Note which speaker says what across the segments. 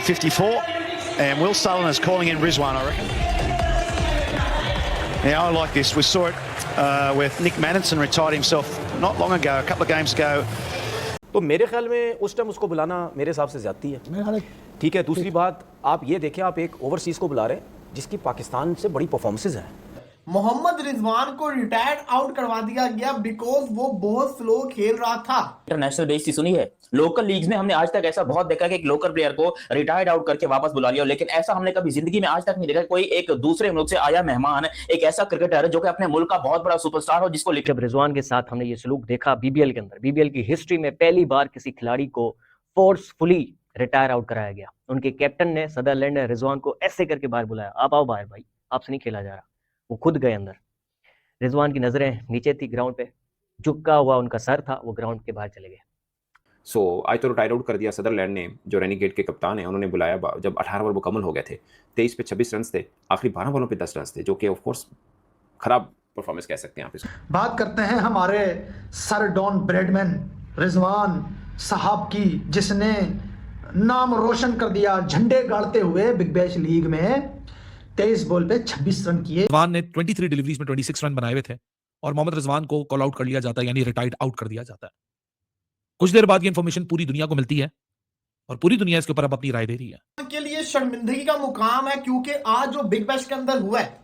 Speaker 1: 54, and Will Sullen is calling in Rizwan, I reckon. Yeah, I like this. We saw it with Nick Maddinson retired himself not long ago, a couple of games ago.
Speaker 2: तो मेरे ख्याल में उस time उसको बुलाना मेरे हिसाब से ज्यादती है। ठीक है, दूसरी बात आप ये देखें, आप एक ओवरसीज को बुला रहे हैं जिसकी पाकिस्तान से बड़ी परफॉर्मेंसेज हैं।
Speaker 3: मोहम्मद रिजवान को रिटायर्ड आउट करवा दिया गया बिकॉज वो बहुत स्लो खेल रहा था।
Speaker 4: इंटरनेशनल बेस सुनी है, लोकल लीग्स में हमने आज तक ऐसा बहुत देखा कि एक लोकल प्लेयर को रिटायर्ड आउट करके वापस बुला लिया, लेकिन ऐसा हमने कभी जिंदगी में आज तक नहीं देखा। कोई एक दूसरे मुल्क से आया मेहमान एक ऐसा क्रिकेटर जो कि अपने मुल्क का बहुत बड़ा सुपरस्टार हो, जिसको
Speaker 5: जब रिजवान के साथ हमने ये सलूक देखा बीबीएल के अंदर, बीबीएल की हिस्ट्री में पहली बार किसी खिलाड़ी को फोर्सफुली रिटायर आउट कराया गया। उनके कैप्टन ने सदरलैंड ने रिजवान को ऐसे करके बाहर बुलाया, आप आओ बाहर भाई, आपसे नहीं खेला जा रहा। वो खुद गए अंदर, रिजवान की नजरें नीचे थी ग्राउंड पे, झुका हुआ उनका सर था, वो ग्राउंड के बाहर चले गए।
Speaker 6: आज तो रिटायर आउट कर दिया सदरलैंड ने, जो रेनीगेट के कप्तान हैं उन्होंने बुलाया जब 18 ओवर मुकम्मल हो गए थे। 23 पे 26 रन थे, आखिरी 12 बॉलों पे 10 रन थे, जो कि ऑफ कोर्स खराब परफॉर्मेंस कह सकते हैं आप इसको।
Speaker 7: बात करते हैं हमारे सर डॉन ब्रैडमैन रिजवान साहब की, जिसने नाम रोशन कर दिया झंडे गाड़ते हुए बिग बैश लीग में। 23 बॉल पे 26 रन किए।
Speaker 8: रिजवान ने 23 डिलीवरीज में 26 रन बनाए हुए थे और मोहम्मद रिजवान को कॉल आउट कर लिया जाता है, यानी रिटायर्ड आउट कर दिया जाता है। कुछ देर बाद ये इंफॉर्मेशन पूरी दुनिया को मिलती है और पूरी दुनिया इसके ऊपर अब अपनी राय दे रही है।
Speaker 3: के लिए शर्मिंदगी का मुकाम है, क्योंकि आज जो बिग बैश के अंदर हुआ है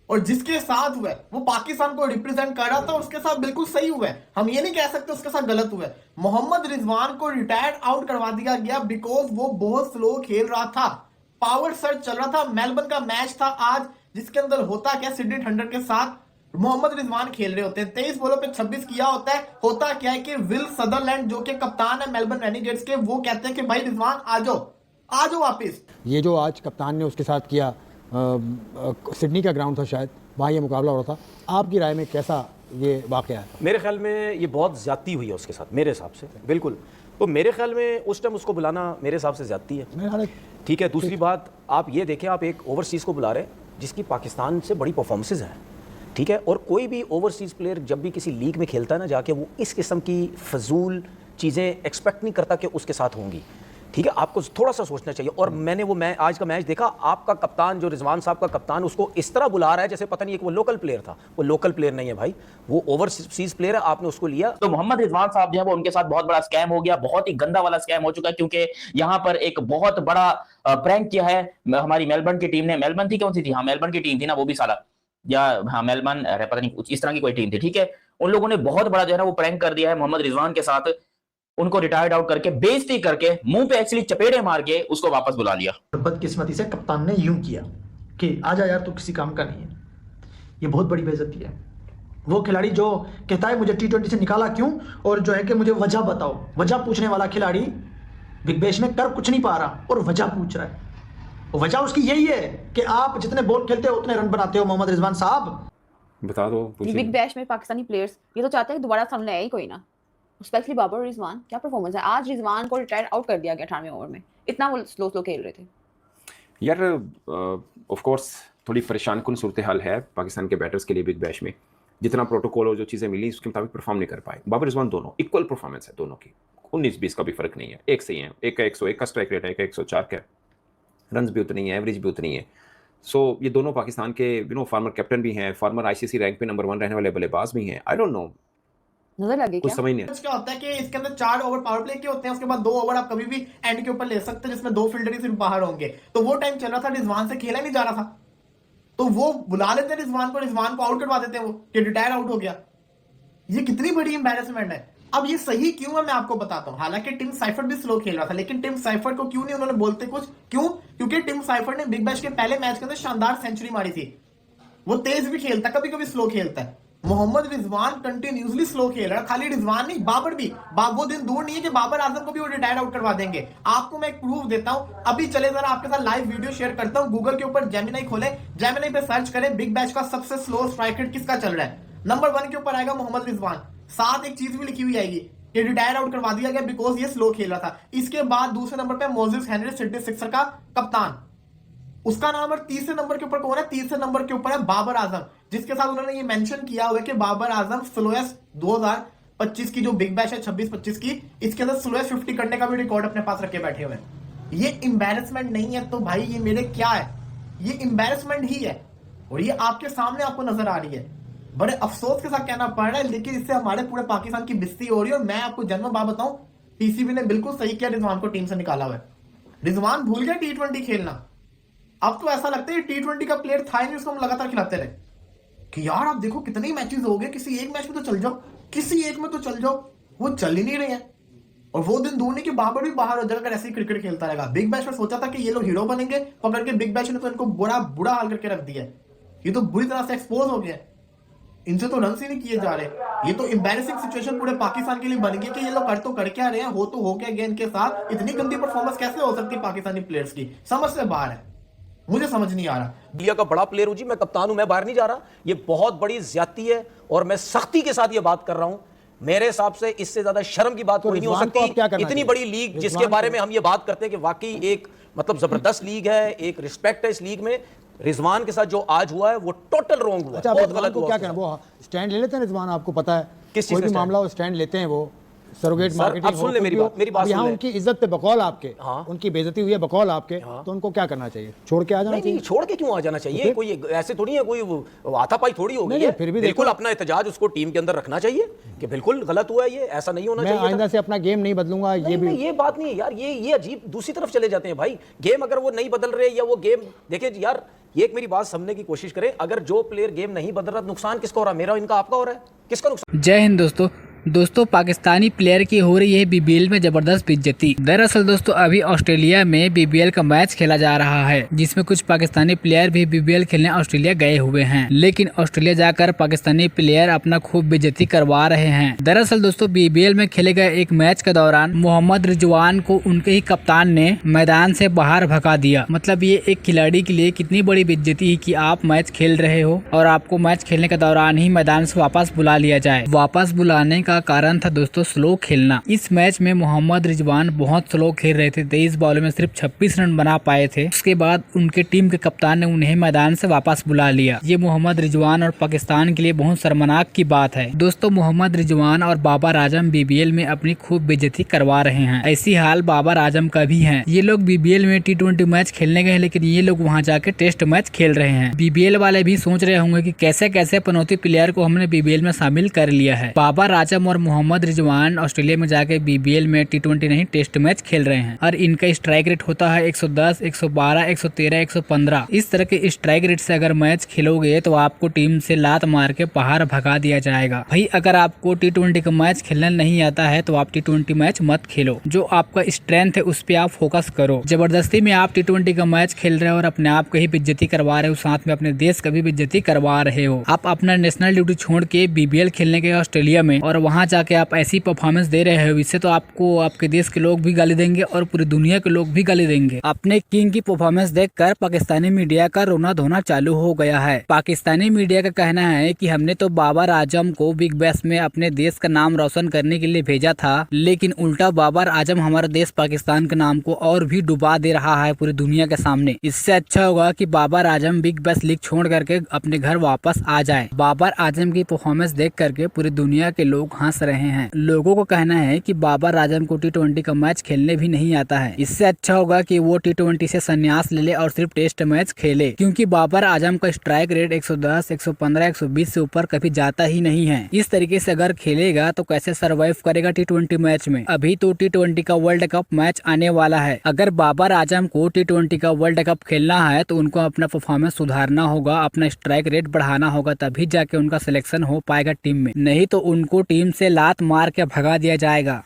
Speaker 3: और जिसके साथ हुआ है वो पाकिस्तान को रिप्रेजेंट कर रहा था, उसके साथ बिल्कुल सही हुआ है। हम ये नहीं कह सकते उसके साथ गलत हुआ है। मोहम्मद रिजवान को रिटायर्ड आउट करवा दिया गया बिकॉज वो बहुत स्लो खेल रहा था, पावर सर्च चल रहा था। मेलबर्न का मैच था आज, जिसके अंदर होता क्या, सिडनी थंडर के साथ मोहम्मद रिजवान खेल रहे होते हैं। 23 बॉलों पे 26 किया होता क्या है कि विल सदरलैंड जो कि कप्तान है मेलबर्न रेनिगेट्स के, वो कहते हैं कि भाई रिजवान आ जाओ वापस।
Speaker 9: ये जो आज कप्तान ने उसके साथ किया, सिडनी का ग्राउंड था शायद, वहाँ ये मुकाबला हो रहा था। आपकी राय में कैसा ये वाकया है?
Speaker 2: मेरे ख्याल में ये बहुत ज्यादती हुई है उसके साथ, मेरे हिसाब से बिल्कुल। तो मेरे ख्याल में उस टाइम उसको बुलाना मेरे हिसाब से ज्यादती है। ठीक है, दूसरी बात आप ये देखें, आप एक ओवरसीज को बुला रहे हैं जिसकी पाकिस्तान से बड़ी परफॉर्मेंसेज हैं। ठीक है, और कोई भी ओवरसीज प्लेयर जब भी किसी लीग में खेलता है ना, जाके वो इस किस्म की फजूल चीज़ें एक्सपेक्ट नहीं करता कि उसके साथ होंगी। ठीक है, आपको थोड़ा सा सोचना चाहिए। और मैंने वो आज का मैच देखा, आपका कप्तान जो रिजवान साहब का कप्तान, उसको इस तरह बुला रहा है जैसे पता नहीं है कि वो लोकल प्लेयर था। वो लोकल प्लेयर नहीं है भाई, वो ओवरसीज प्लेयर है, आपने उसको लिया।
Speaker 4: तो मोहम्मद रिजवान साहब जो है वो उनके साथ बहुत बड़ा स्कैम हो गया, बहुत ही गंदा वाला स्कैम हो चुका है, क्योंकि यहाँ पर एक बहुत बड़ा प्रैंक किया है हमारी मेलबर्न की टीम ने। मेलबर्न थी, कौन सी थी, हाँ मेलबर्न की टीम थी ना, वो भी साला, या हाँ मेलबर्न, पता नहीं इस तरह की कोई टीम थी। ठीक है, उन लोगों ने बहुत बड़ा जो है ना वो प्रैंक कर दिया है मोहम्मद रिजवान के साथ, उनको रिटायर्ड आउट करके बेइज्जती करके मुंह पे एक्चुअली चपेड़े मार के उसको वापस बुला लिया।
Speaker 7: बदकिस्मती से कप्तान ने यूं किया कि आजा यार, तू किसी काम का नहीं है। ये बहुत बड़ी बेइज्जती है। वो खिलाड़ी जो कहता है मुझे T20 से निकाला क्यों, और जो है कि मुझे वजह बताओ, वजह पूछने वाला खिलाड़ी बिग बैश में कर कुछ नहीं पा रहा और वजह पूछ रहा है। वजह उसकी यही है कि आप जितने बॉल खेलते हो उतने रन बनाते हो। मोहम्मद रिजवान साहब
Speaker 6: बता दो।
Speaker 10: बिग बैश में पाकिस्तानी प्लेयर्स ये तो चाहते हैं कि दोबारा सामने आए ही कोई ना, स्पेशली बाबर रिजवान। क्या परफॉर्मेंस है आज, रिजवान को रिटायर आउट कर दिया गया 18वें ओवर में, इतना वो स्लो खेल रहे थे।
Speaker 6: यार ऑफ कोर्स थोड़ी परेशान कुन सूरत हाल है पाकिस्तान के बैटर्स के लिए। बिग बैश में जितना प्रोटोकॉल और जो चीज़ें मिली उसके मुताबिक परफॉर्म नहीं कर पाए। बाबर रिजवान दोनों इक्वल परफॉर्मेंस है, दोनों की 19-20 का भी फर्क नहीं है, एक से ही है। एक का 101 का स्ट्राइक रेट है, एक का 104 का, रन्स भी उतनी है, एवरेज भी उतनी है। सो ये दोनों पाकिस्तान के फार्मर कैप्टन भी हैं, फार्मर आईसीसी रैंक पे नंबर 1 रहने वाले बल्लेबाज भी हैं। आई डोंट नो,
Speaker 10: नजर लगे
Speaker 6: कुछ समझ नहीं।
Speaker 3: क्या होता है कि इसके अंदर 4 ओवर पावर प्ले के होते हैं, उसके बाद 2 ओवर आप कभी भी एंड के ऊपर ले सकते हैं, जिसमें 2 फील्डर ही सिर्फ बाहर होंगे। तो वो टाइम चल रहा था, रिजवान से खेला नहीं जा रहा था, तो वो बुला लेते रिजवान को आउट करवा देते हैं, वो कि रिटायर आउट हो गया। ये कितनी बड़ी एम्बैरेसमेंट है। अब ये सही क्यों है मैं आपको बताता हूं। हालांकि टिम साइफर्ट भी स्लो खेल रहा था, लेकिन टिम साइफर्ट को क्यों नहीं उन्होंने बोलते कुछ, क्यों? क्योंकि टिम साइफर्ट ने बिग बैश के पहले मैच के अंदर शानदार सेंचुरी मारी थी। वो तेज भी खेलता है, कभी कभी स्लो खेलता है। मोहम्मद रिजवान कंटिन्यूसली स्लो खेल रहा है। खाली रिजवान नहीं, बाबर भी। वो दिन दूर नहीं है कि बाबर आजम को भी वो रिटायर आउट करवा देंगे। आपको मैं एक प्रूफ देता हूं, अभी चले जरा आपके साथ लाइव वीडियो शेयर करता हूं। गूगल के ऊपर जेमिनी खोले, जेमिनी पे सर्च करें बिग बैश का सबसे स्लो स्ट्राइक रेट किसका चल रहा है। नंबर 1 के ऊपर आएगा मोहम्मद रिजवान, साथ एक चीज भी लिखी हुई आएगी, ये रिटायर आउट करवा दिया गया बिकॉज ये स्लो खेल रहा था। इसके बाद दूसरे नंबर पे मोजेस हेनरी, सिडनी सिक्सर का कप्तान, उसका नाम। और तीसरे नंबर के ऊपर कौन है? तीसरे नंबर के ऊपर है बाबर आजम, जिसके साथ उन्होंने ये मेंशन किया हुआ है कि बाबर आजम स्लोएस्ट 2025 की जो बिग बैश है 26-25 की, इसके अंदर स्लोएस्ट 50 करने का भी रिकॉर्ड अपने पास रखे बैठे हुए हैं। ये एम्बैरेसमेंट नहीं है तो भाई ये मेरे क्या है, ये एम्बैरेसमेंट ही है और ये आपके सामने आपको नजर आ रही है। बड़े अफसोस के साथ कहना पड़ रहा है, लेकिन इससे हमारे पूरे पाकिस्तान की बेइज्जती हो रही है। और मैं आपको जन्म बात बताऊं, पीसीबी ने बिल्कुल सही किया रिजवान को टीम से निकाला हुआ है। रिजवान भूल गया T20 खेलना। अब तो ऐसा लगता है T20 का प्लेयर था ही नहीं, उसको हम लगातार खिलाते रहे कि यार आप देखो कितने मैचेस हो गए, किसी एक मैच में तो चल जाओ, किसी एक में तो चल जाओ। वो चल ही नहीं रहे हैं। और वो दिन दूर नहीं कि बाबर भी बाहर हो जाएगा अगर ऐसे ही क्रिकेट खेलता रहेगा। बिग बैश में सोचा था कि ये लोग हीरो बनेंगे, पकड़ के बिग बैश ने तो इनको बुरा बुरा हाल करके रख दिया। ये तो बुरी तरह से एक्सपोज हो गया, इनसे तो रन ही नहीं किए जा रहे। ये तो एम्बैरेसिंग सिचुएशन पूरे पाकिस्तान के लिए बन गई कि ये लोग कर तो कर क्या रहे हैं, हो तो हो क्या गया इनके साथ। इतनी गंदी परफॉर्मेंस कैसे हो सकती है पाकिस्तानी प्लेयर्स की, समझ से बाहर है, मुझे समझ नहीं आ रहा।
Speaker 2: इंडिया का बड़ा प्लेयर हूं जी, मैं कप्तान हूं, मैं बाहर नहीं जा रहा। ये बहुत बड़ी ज्यादती है और मैं सख्ती के साथ ये बात कर रहा हूं। मेरे हिसाब से इससे ज्यादा शर्म की बात कोई नहीं हो सकती। इतनी बड़ी लीग जिसके बारे में हम ये बात करते हैं कि वाकई एक मतलब जबरदस्त लीग है, एक रिस्पेक्ट है इस लीग में। रिजवान के साथ जो आज हुआ है वो टोटल रॉन्ग हुआ।
Speaker 9: अच्छा,
Speaker 2: बहुत गलत हुआ।
Speaker 9: क्या कहना, वो स्टैंड ले लेते हैं रिजवान, आपको पता है
Speaker 2: किस चीज़
Speaker 9: कोई भी
Speaker 2: का
Speaker 9: मामला वो स्टैंड लेते हैं, वो सरोगेट मार्केटिंग।
Speaker 2: अब सुन ले मेरी बात
Speaker 9: यहाँ
Speaker 2: सुन ले।
Speaker 9: उनकी इज्जत पे बकौल आपके,
Speaker 2: हाँ।
Speaker 9: उनकी बेइज्जती हुई है बकौल आपके, तो उनको क्या करना चाहिए, छोड़ के आ जाना चाहिए?
Speaker 2: नहीं, छोड़ के क्यों आ जाना चाहिए? कोई ऐसे थोड़ी है, कोई हाथापाई थोड़ी हो गई है।
Speaker 9: फिर भी
Speaker 2: बिल्कुल अपना एहतजाज उसको टीम के अंदर रखना चाहिए कि बिल्कुल गलत हुआ है, ये ऐसा नहीं होना चाहिए।
Speaker 9: मैं आइंदा से अपना गेम नहीं बदलूंगा, ये भी
Speaker 2: ये बात नहीं है यार। ये अजीब दूसरी तरफ चले जाते हैं भाई। गेम अगर वो नहीं बदल रहे या वो गेम देखिए यार, ये एक मेरी बात समझने की कोशिश करें। अगर जो प्लेयर गेम नहीं बदल रहा, नुकसान किसका हो रहा है? मेरा, इनका, आपका हो रहा है? किसका नुकसान?
Speaker 11: जय हिंद दोस्तों, पाकिस्तानी प्लेयर की हो रही है बीबीएल में जबरदस्त बेइज्जती। दरअसल दोस्तों अभी ऑस्ट्रेलिया में बीबीएल का मैच खेला जा रहा है, जिसमें कुछ पाकिस्तानी प्लेयर भी बीबीएल खेलने ऑस्ट्रेलिया गए हुए हैं, लेकिन ऑस्ट्रेलिया जाकर पाकिस्तानी प्लेयर अपना खूब बेइज्जती करवा रहे हैं। दरअसल दोस्तों बीबीएल में खेले गए एक मैच के दौरान मोहम्मद रिजवान को उनके ही कप्तान ने मैदान से बाहर भगा दिया। मतलब ये एक खिलाड़ी के लिए कितनी बड़ी बेइज्जती है कि आप मैच खेल रहे हो और आपको मैच खेलने के दौरान ही मैदान से वापस बुला लिया जाए। वापस बुलाने का कारण था दोस्तों स्लो खेलना। इस मैच में मोहम्मद रिजवान बहुत स्लो खेल रहे थे, 23 बॉल में सिर्फ 26 रन बना पाए थे। उसके बाद उनके टीम के कप्तान ने उन्हें मैदान से वापस बुला लिया। ये मोहम्मद रिजवान और पाकिस्तान के लिए बहुत शर्मनाक की बात है। दोस्तों मोहम्मद रिजवान और बाबर आजम बीबीएल में अपनी खूब बेइज्जती करवा रहे हैं। ऐसी हाल बाबर आजम का भी है। ये लोग बीबीएल में T20 मैच खेलने गए, लेकिन ये लोग वहाँ जाके टेस्ट मैच खेल रहे हैं। बीबीएल वाले भी सोच रहे होंगे कि कैसे कैसे पनौती प्लेयर को हमने बीबीएल में शामिल कर लिया है। बाबर आजम और मोहम्मद रिजवान ऑस्ट्रेलिया में जाके बीबीएल में T20 नहीं टेस्ट मैच खेल रहे हैं और इनका स्ट्राइक रेट होता है 110, 112, 113, 115। इस तरह के स्ट्राइक रेट से अगर मैच खेलोगे तो आपको टीम से लात मार के बाहर भगा दिया जाएगा। भाई अगर आपको T20 का मैच खेलना नहीं आता है तो आप T20 मैच मत खेलो। जो आपका स्ट्रेंथ है उस पर आप फोकस करो। जबरदस्ती में आप T20 का मैच खेल रहे हो और अपने आप को ही बेइज्जती करवा रहे हो, साथ में अपने देश का भी बेइज्जती करवा रहे हो। आप अपना नेशनल ड्यूटी छोड़ के बीबीएल खेलने गए ऑस्ट्रेलिया में और वहाँ जाके आप ऐसी परफॉर्मेंस दे रहे हो, इससे तो आपको आपके देश के लोग भी गाली देंगे और पूरी दुनिया के लोग भी गाली देंगे। अपने किंग की परफॉर्मेंस देखकर पाकिस्तानी मीडिया का रोना धोना चालू हो गया है। पाकिस्तानी मीडिया का कहना है कि हमने तो बाबर आजम को बिग बैश में अपने देश का नाम रोशन करने के लिए भेजा था, लेकिन उल्टा बाबर आजम हमारे देश पाकिस्तान के नाम को और भी डुबा दे रहा है पूरी दुनिया के सामने। इससे अच्छा होगा कि Babar Azam big bash league छोड़ करके अपने घर वापस आ जाए। बाबर आजम की परफॉर्मेंस देख करके पूरी दुनिया के लोग हंस रहे हैं। लोगों को कहना है कि बाबर आजम को T20 का मैच खेलने भी नहीं आता है। इससे अच्छा होगा कि वो T20 से संन्यास ले ले और सिर्फ टेस्ट मैच खेले, क्योंकि बाबर आजम का स्ट्राइक रेट 110, 115, 120 से ऊपर कभी जाता ही नहीं है। इस तरीके से अगर खेलेगा तो कैसे सरवाइव करेगा T20 मैच में? अभी तो T20 का वर्ल्ड कप मैच आने वाला है। अगर बाबर आजम को T20 का वर्ल्ड कप खेलना है तो उनको अपना परफॉर्मेंस सुधारना होगा, अपना स्ट्राइक रेट बढ़ाना होगा, तभी जाके उनका सिलेक्शन हो पाएगा टीम में। नहीं तो उनको टीम से लात मार के भगा दिया जाएगा।